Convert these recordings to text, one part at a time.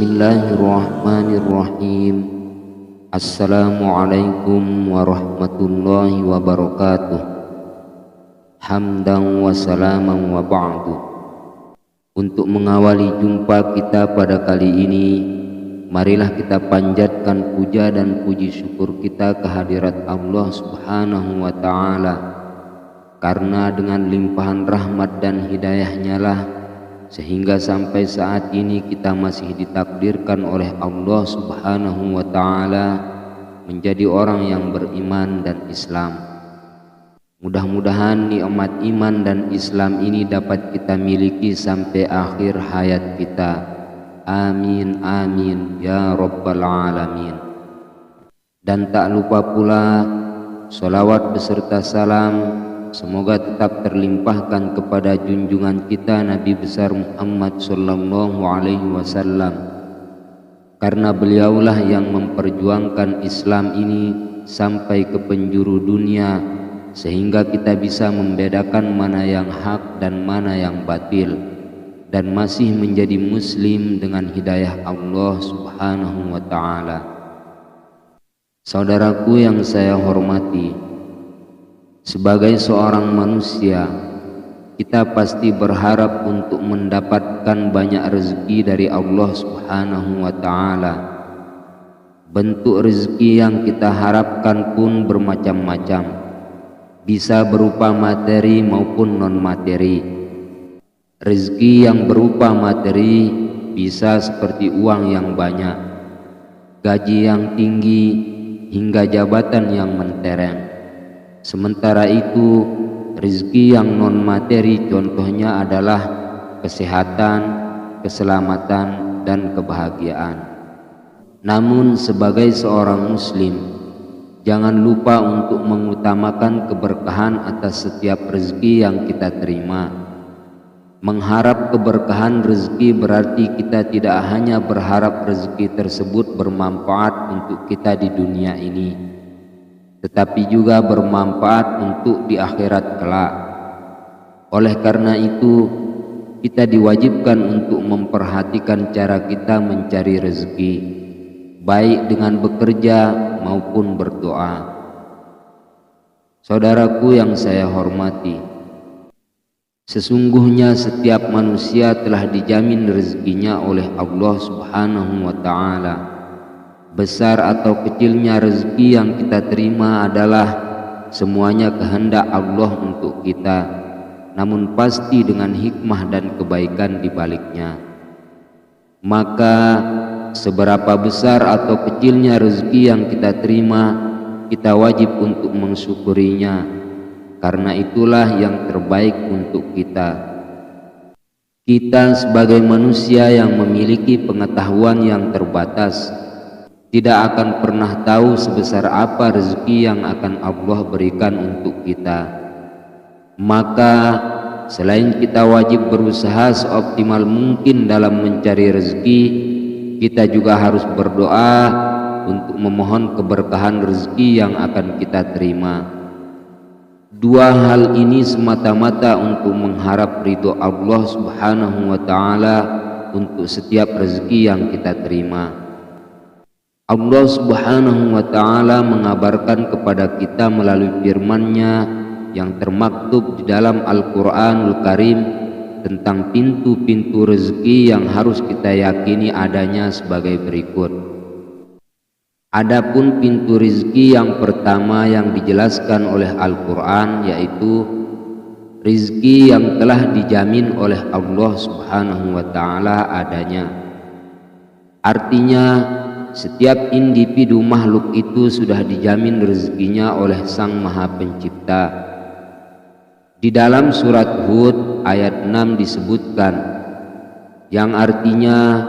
Bismillahirrahmanirrahim. Assalamualaikum warahmatullahi wabarakatuh. Hamdan wa salaman wa ba'du. Untuk mengawali jumpa kita pada kali ini, marilah kita panjatkan puja dan puji syukur kita kehadirat Allah Subhanahu wa ta'ala, karena dengan limpahan rahmat dan hidayahnya lah sehingga sampai saat ini kita masih ditakdirkan oleh Allah Subhanahu wa ta'ala menjadi orang yang beriman dan Islam. Mudah-mudahan nikmat iman dan Islam ini dapat kita miliki sampai akhir hayat kita. Amin amin ya rabbal alamin. Dan tak lupa pula salawat beserta salam semoga tetap terlimpahkan kepada junjungan kita Nabi besar Muhammad sallallahu alaihi wasallam, karena beliaulah yang memperjuangkan Islam ini sampai ke penjuru dunia sehingga kita bisa membedakan mana yang hak dan mana yang batil, dan masih menjadi muslim dengan hidayah Allah Subhanahu wa ta'ala. Saudaraku yang saya hormati, sebagai seorang manusia, kita pasti berharap untuk mendapatkan banyak rezeki dari Allah Subhanahu wa ta'ala. Bentuk rezeki yang kita harapkan pun bermacam-macam, bisa berupa materi maupun non-materi. Rezeki yang berupa materi bisa seperti uang yang banyak, gaji yang tinggi, hingga jabatan yang mentereng. Sementara itu, rezeki yang non-materi contohnya adalah kesehatan, keselamatan, dan kebahagiaan. Namun sebagai seorang muslim, jangan lupa untuk mengutamakan keberkahan atas setiap rezeki yang kita terima. Mengharap keberkahan rezeki berarti kita tidak hanya berharap rezeki tersebut bermanfaat untuk kita di dunia ini, tetapi juga bermanfaat untuk di akhirat kelak. Oleh karena itu, kita diwajibkan untuk memperhatikan cara kita mencari rezeki, baik dengan bekerja maupun berdoa. Saudaraku yang saya hormati, sesungguhnya setiap manusia telah dijamin rezekinya oleh Allah Subhanahu wa ta'ala. Besar atau kecilnya rezeki yang kita terima adalah semuanya kehendak Allah untuk kita, namun pasti dengan hikmah dan kebaikan di baliknya. Maka seberapa besar atau kecilnya rezeki yang kita terima, kita wajib untuk mensyukurinya, karena itulah yang terbaik untuk kita. Kita sebagai manusia yang memiliki pengetahuan yang terbatas tidak akan pernah tahu sebesar apa rezeki yang akan Allah berikan untuk kita. Maka selain kita wajib berusaha seoptimal mungkin dalam mencari rezeki, kita juga harus berdoa untuk memohon keberkahan rezeki yang akan kita terima. Dua hal ini semata-mata untuk mengharap ridho Allah Subhanahu wa ta'ala untuk setiap rezeki yang kita terima. Allah Subhanahu wa ta'ala mengabarkan kepada kita melalui firman-Nya yang termaktub di dalam Al-Qur'anul Karim tentang pintu-pintu rezeki yang harus kita yakini adanya sebagai berikut. Adapun pintu rezeki yang pertama yang dijelaskan oleh Al-Qur'an yaitu rezeki yang telah dijamin oleh Allah Subhanahu wa ta'ala adanya. Artinya setiap individu makhluk itu sudah dijamin rezekinya oleh Sang Maha Pencipta. Di dalam surat Hud ayat 6 disebutkan, yang artinya,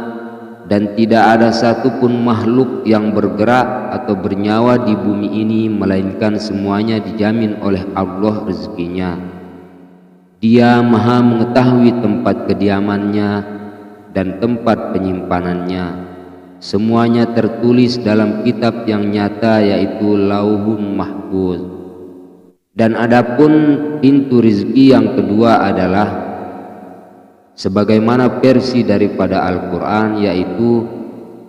dan tidak ada satupun makhluk yang bergerak atau bernyawa di bumi ini melainkan semuanya dijamin oleh Allah rezekinya. Dia Maha mengetahui tempat kediamannya dan tempat penyimpanannya. Semuanya tertulis dalam kitab yang nyata, yaitu Lauhun Mahfuz. Dan adapun pintu rezeki yang kedua adalah sebagaimana versi daripada Al-Quran, yaitu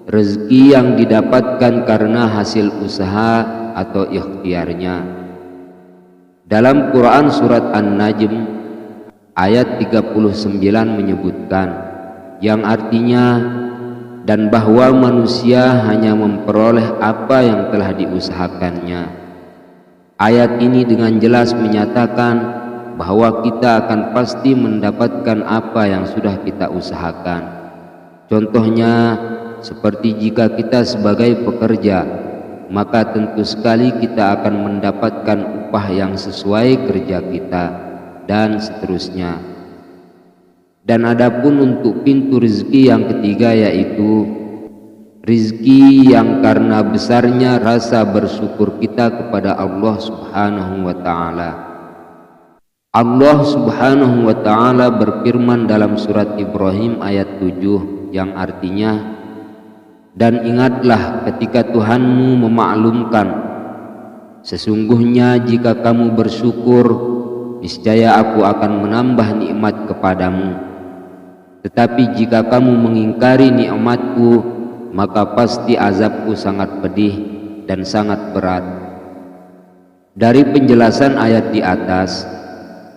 rezeki yang didapatkan karena hasil usaha atau ikhtiarnya. Dalam Quran surat An-Najm ayat 39 menyebutkan, yang artinya, dan bahwa manusia hanya memperoleh apa yang telah diusahakannya. Ayat ini dengan jelas menyatakan bahwa kita akan pasti mendapatkan apa yang sudah kita usahakan. Contohnya, seperti jika kita sebagai pekerja, maka tentu sekali kita akan mendapatkan upah yang sesuai kerja kita, dan seterusnya. Dan adapun untuk pintu rezeki yang ketiga, yaitu rezeki yang karena besarnya rasa bersyukur kita kepada Allah Subhanahu wa Ta'ala. Allah Subhanahu wa Ta'ala berfirman dalam surat Ibrahim ayat 7, yang artinya, dan ingatlah ketika Tuhanmu memaklumkan, sesungguhnya jika kamu bersyukur, niscaya aku akan menambah nikmat kepadamu. Tetapi jika kamu mengingkari nikmatku, maka pasti azabku sangat pedih dan sangat berat. Dari penjelasan ayat di atas,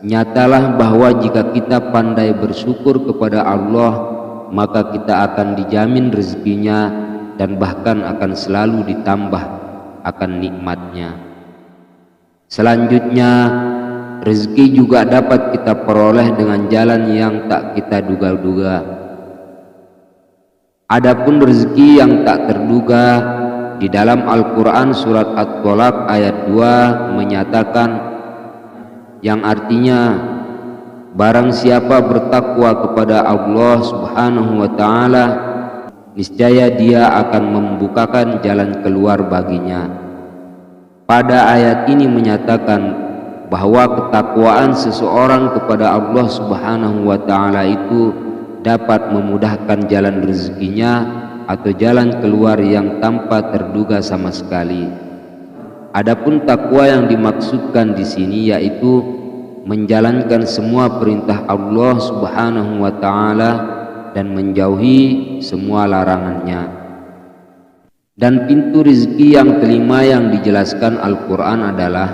nyatalah bahwa jika kita pandai bersyukur kepada Allah, maka kita akan dijamin rezekinya dan bahkan akan selalu ditambah akan nikmatnya. Selanjutnya, rezeki juga dapat kita peroleh dengan jalan yang tak kita duga-duga. Adapun rezeki yang tak terduga, di dalam Al-Quran surat At-Tolaq ayat 2 menyatakan, yang artinya, barang siapa bertakwa kepada Allah Subhanahu wa Ta'ala, niscaya dia akan membukakan jalan keluar baginya. Pada ayat ini menyatakan bahwa ketakwaan seseorang kepada Allah Subhanahu wa Ta'ala itu dapat memudahkan jalan rezekinya atau jalan keluar yang tanpa terduga sama sekali. Adapun takwa yang dimaksudkan di sini yaitu menjalankan semua perintah Allah Subhanahu wa Ta'ala dan menjauhi semua larangannya. Dan pintu rezeki yang kelima yang dijelaskan Al-Quran adalah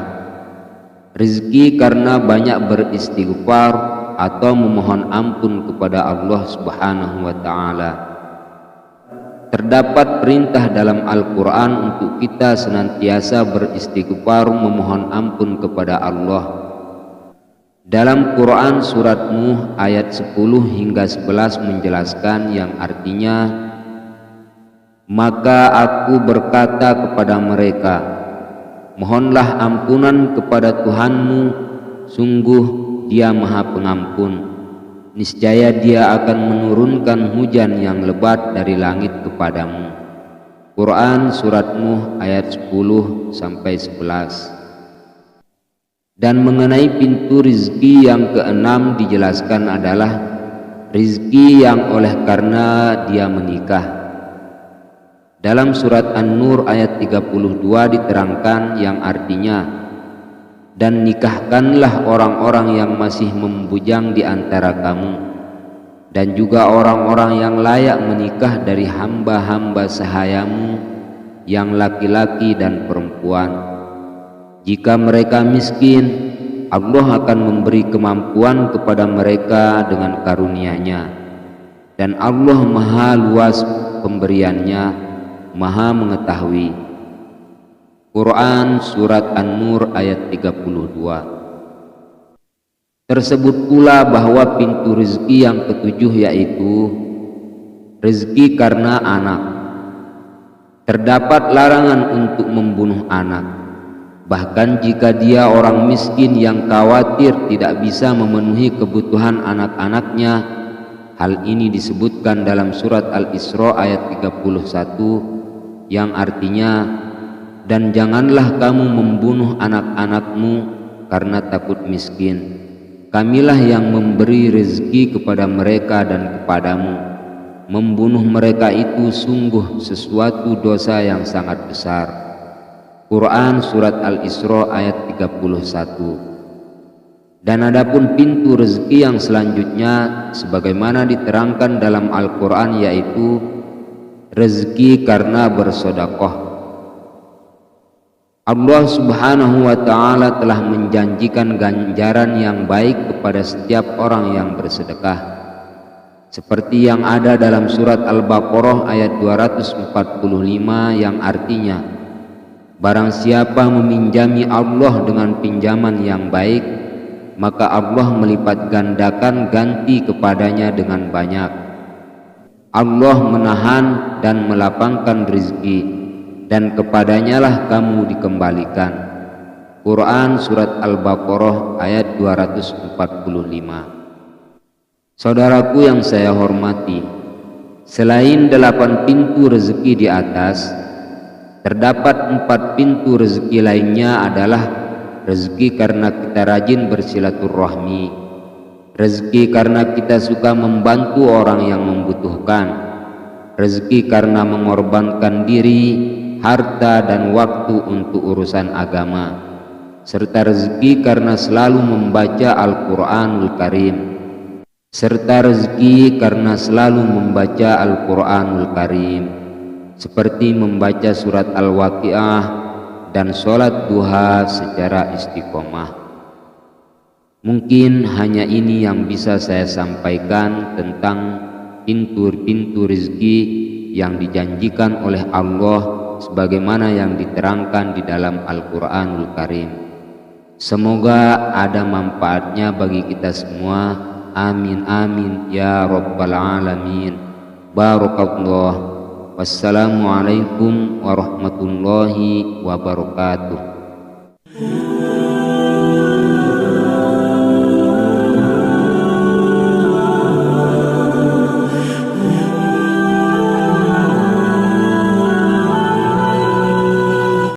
rezeki karena banyak beristighfar atau memohon ampun kepada Allah Subhanahu wa Ta'ala. Terdapat perintah dalam Al-Quran untuk kita senantiasa beristighfar memohon ampun kepada Allah. Dalam Quran surat Nuh ayat 10 hingga 11 menjelaskan, yang artinya, maka aku berkata kepada mereka, mohonlah ampunan kepada Tuhanmu, sungguh Dia Maha Pengampun. Niscaya Dia akan menurunkan hujan yang lebat dari langit kepadamu. Quran surat Nuh ayat 10 sampai 11. Dan mengenai pintu rizki yang keenam dijelaskan adalah rizki yang oleh karena dia menikah. Dalam surat An-Nur ayat 32 diterangkan, yang artinya, dan nikahkanlah orang-orang yang masih membujang di antara kamu, dan juga orang-orang yang layak menikah dari hamba-hamba sahayamu yang laki-laki dan perempuan. Jika mereka miskin, Allah akan memberi kemampuan kepada mereka dengan karunia-Nya, dan Allah Maha luas pemberiannya, Maha mengetahui. Quran surat An-Nur ayat 32. Tersebut pula bahwa pintu rezeki yang ketujuh yaitu rezeki karena anak. Terdapat larangan untuk membunuh anak, bahkan jika dia orang miskin yang khawatir tidak bisa memenuhi kebutuhan anak-anaknya. Hal ini disebutkan dalam surat Al-Isra ayat 31, yang artinya, dan janganlah kamu membunuh anak-anakmu karena takut miskin. Kamilah yang memberi rezeki kepada mereka dan kepadamu. Membunuh mereka itu sungguh sesuatu dosa yang sangat besar. Quran surat Al-Isra ayat 31. Dan adapun pintu rezeki yang selanjutnya sebagaimana diterangkan dalam Al-Quran yaitu rezeki karena bersedekah. Allah Subhanahu wa ta'ala telah menjanjikan ganjaran yang baik kepada setiap orang yang bersedekah, seperti yang ada dalam surat Al-Baqarah ayat 245 yang artinya, barang siapa meminjami Allah dengan pinjaman yang baik, maka Allah melipat gandakan ganti kepadanya dengan banyak. Allah menahan dan melapangkan rezeki, dan kepadanya lah kamu dikembalikan. Quran surat Al-Baqarah ayat 245. Saudaraku yang saya hormati, selain 8 pintu rezeki di atas, terdapat 4 pintu rezeki lainnya adalah rezeki karena kita rajin bersilaturahmi, rezeki karena kita suka membantu orang yang membutuhkan, rezeki karena mengorbankan diri, harta dan waktu untuk urusan agama, serta rezeki karena selalu membaca Al-Quranul Karim, seperti membaca surat Al-Waqiah dan sholat duha secara istiqomah. Mungkin hanya ini yang bisa saya sampaikan tentang pintu-pintu rezeki yang dijanjikan oleh Allah sebagaimana yang diterangkan di dalam Al-Quranul Karim. Semoga ada manfaatnya bagi kita semua. Amin amin ya rabbal alamin. Barakallah. Wassalamualaikum warahmatullahi wabarakatuh.